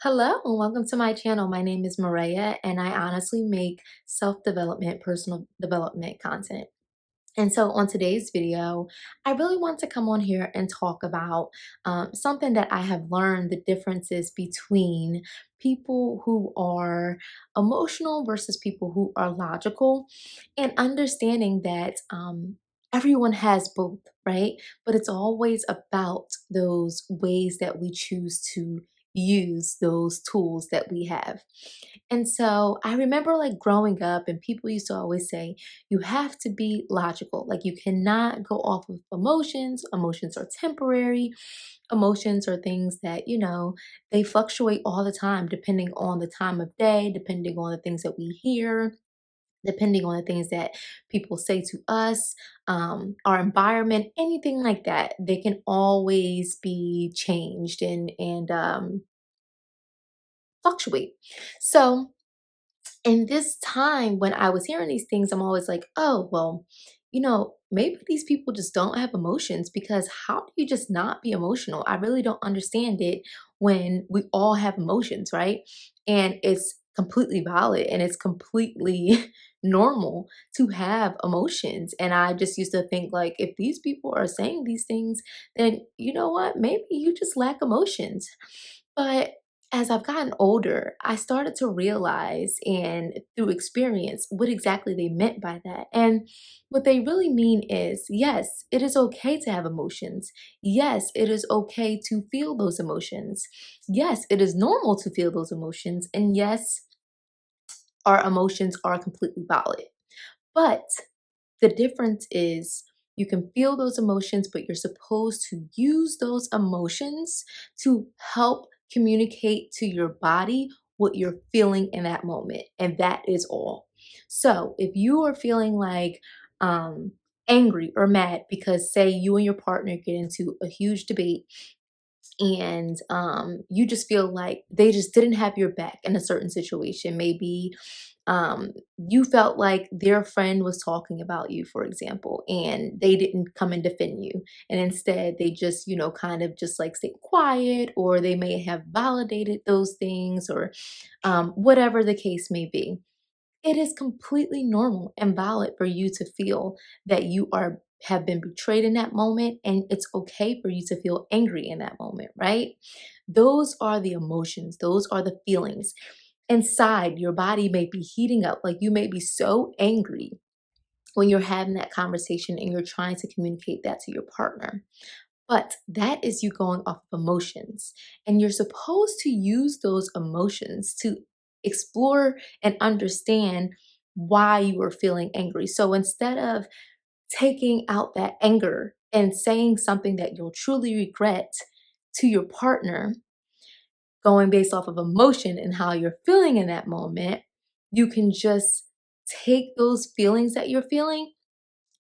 Hello and welcome to my channel. My name is Maria and I honestly make self-development, personal development content. And so on today's video, I really want to come on here and talk about something that I have learned the differences between people who are emotional versus people who are logical, and understanding that everyone has both, right? But it's always about those ways that we choose to use those tools that we have. And so I remember like growing up, and people used to always say, you have to be logical. Like you cannot go off of emotions. Emotions are temporary. Emotions are things that, they fluctuate all the time, depending on the time of day, depending on the things that we hear, depending on the things that people say to us, our environment, anything like that. They can always be changed and fluctuate. So in this time when I was hearing these things, I'm always like, oh, well, maybe these people just don't have emotions, because how do you just not be emotional? I really don't understand it when we all have emotions, right? And it's completely valid and it's completely normal to have emotions. And I just used to think, like, if these people are saying these things, then you know what? Maybe you just lack emotions. But as I've gotten older, I started to realize and through experience what exactly they meant by that. And what they really mean is, yes, it is okay to have emotions. Yes, it is okay to feel those emotions. Yes, it is normal to feel those emotions. And yes, our emotions are completely valid. But the difference is, you can feel those emotions, but you're supposed to use those emotions to help communicate to your body what you're feeling in that moment. And that is all. So if you are feeling like angry or mad because, say, you and your partner get into a huge debate, and you just feel like they just didn't have your back in a certain situation. Maybe you felt like their friend was talking about you, for example, and they didn't come and defend you. And instead, they just, kind of just like stay quiet, or they may have validated those things, or whatever the case may be. It is completely normal and valid for you to feel that you are have been betrayed in that moment, and it's okay for you to feel angry in that moment, right? Those are the emotions, those are the feelings. Inside, your body may be heating up, like you may be so angry when you're having that conversation and you're trying to communicate that to your partner. But that is you going off of emotions. And you're supposed to use those emotions to explore and understand why you are feeling angry. So instead of taking out that anger and saying something that you'll truly regret to your partner, going based off of emotion and how you're feeling in that moment, you can just take those feelings that you're feeling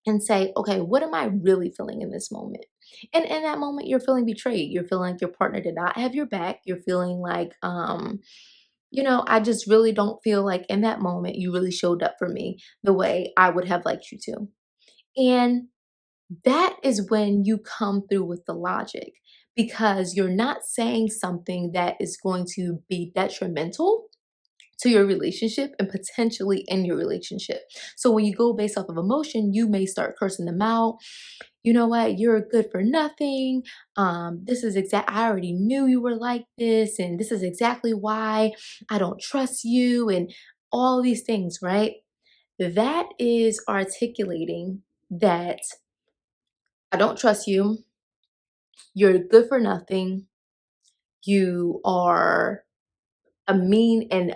and say, okay, what am I really feeling in this moment? And in that moment, you're feeling betrayed. You're feeling like your partner did not have your back. You're feeling like, I just really don't feel like in that moment you really showed up for me the way I would have liked you to. And that is when you come through with the logic, because you're not saying something that is going to be detrimental to your relationship and potentially in your relationship. So when you go based off of emotion, you may start cursing them out. You know what? You're good for nothing. This is exact. I already knew you were like this, and this is exactly why I don't trust you, and all these things, right? That is articulating that I don't trust you. You're good for nothing. You are a mean and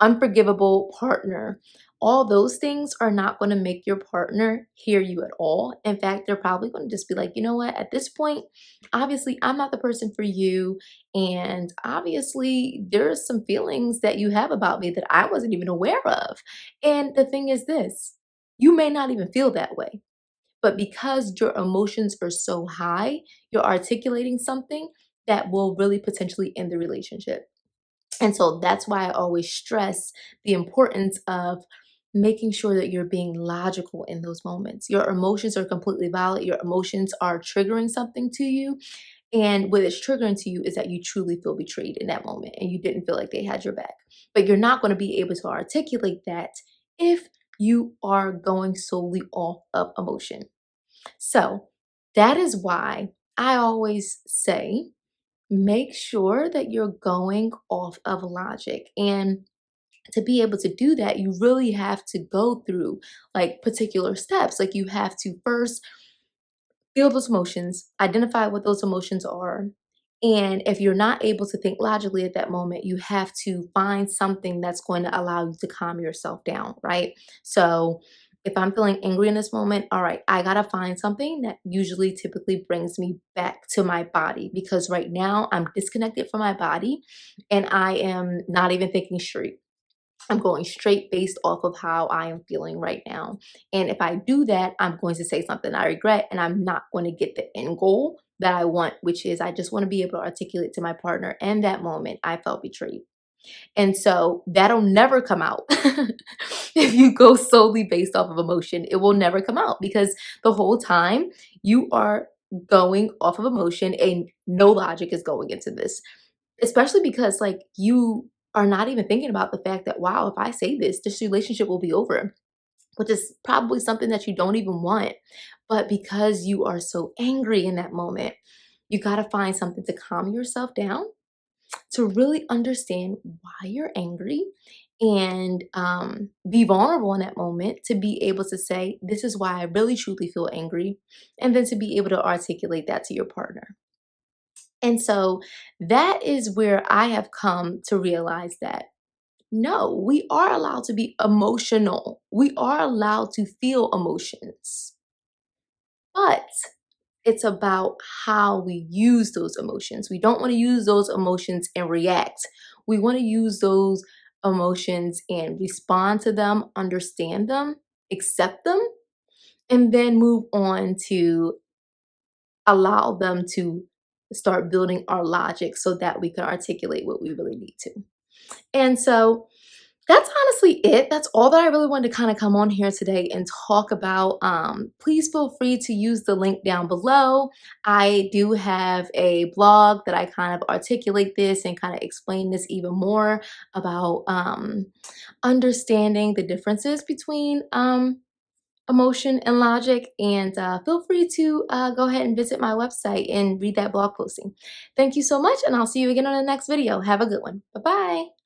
unforgivable partner. All those things are not going to make your partner hear you at all. In fact, they're probably going to just be like, you know what, at this point, obviously, I'm not the person for you. And obviously, there's some feelings that you have about me that I wasn't even aware of. And the thing is this, you may not even feel that way. But because your emotions are so high, you're articulating something that will really potentially end the relationship. And so that's why I always stress the importance of making sure that you're being logical in those moments. Your emotions are completely valid. Your emotions are triggering something to you. And what is triggering to you is that you truly feel betrayed in that moment and you didn't feel like they had your back. But you're not going to be able to articulate that if you are going solely off of emotion. So that is why I always say make sure that you're going off of logic. And to be able to do that, you really have to go through like particular steps. Like you have to first feel those emotions, identify what those emotions are. And if you're not able to think logically at that moment, you have to find something that's going to allow you to calm yourself down, right? So if I'm feeling angry in this moment, all right, I got to find something that usually typically brings me back to my body because right now I'm disconnected from my body and I am not even thinking straight. I'm going straight based off of how I am feeling right now. And if I do that, I'm going to say something I regret and I'm not going to get the end goal that I want, which is I just want to be able to articulate to my partner. And that moment, I felt betrayed. And so that'll never come out. If you go solely based off of emotion, it will never come out because the whole time you are going off of emotion and no logic is going into this. Especially because, like, you are not even thinking about the fact that, wow, if I say this, this relationship will be over, which is probably something that you don't even want. But because you are so angry in that moment, you got to find something to calm yourself down, to really understand why you're angry and be vulnerable in that moment to be able to say, this is why I really truly feel angry. And then to be able to articulate that to your partner. And so that is where I have come to realize that no, we are allowed to be emotional. We are allowed to feel emotions, but it's about how we use those emotions. We don't want to use those emotions and react. We want to use those emotions and respond to them, understand them, accept them, and then move on to allow them to start building our logic so that we can articulate what we really need to. And so that's honestly it. That's all that I really wanted to kind of come on here today and talk about. Please feel free to use the link down below. I do have a blog that I kind of articulate this and kind of explain this even more about understanding the differences between emotion and logic. And feel free to go ahead and visit my website and read that blog posting. Thank you so much, and I'll see you again on the next video. Have a good one. Bye-bye.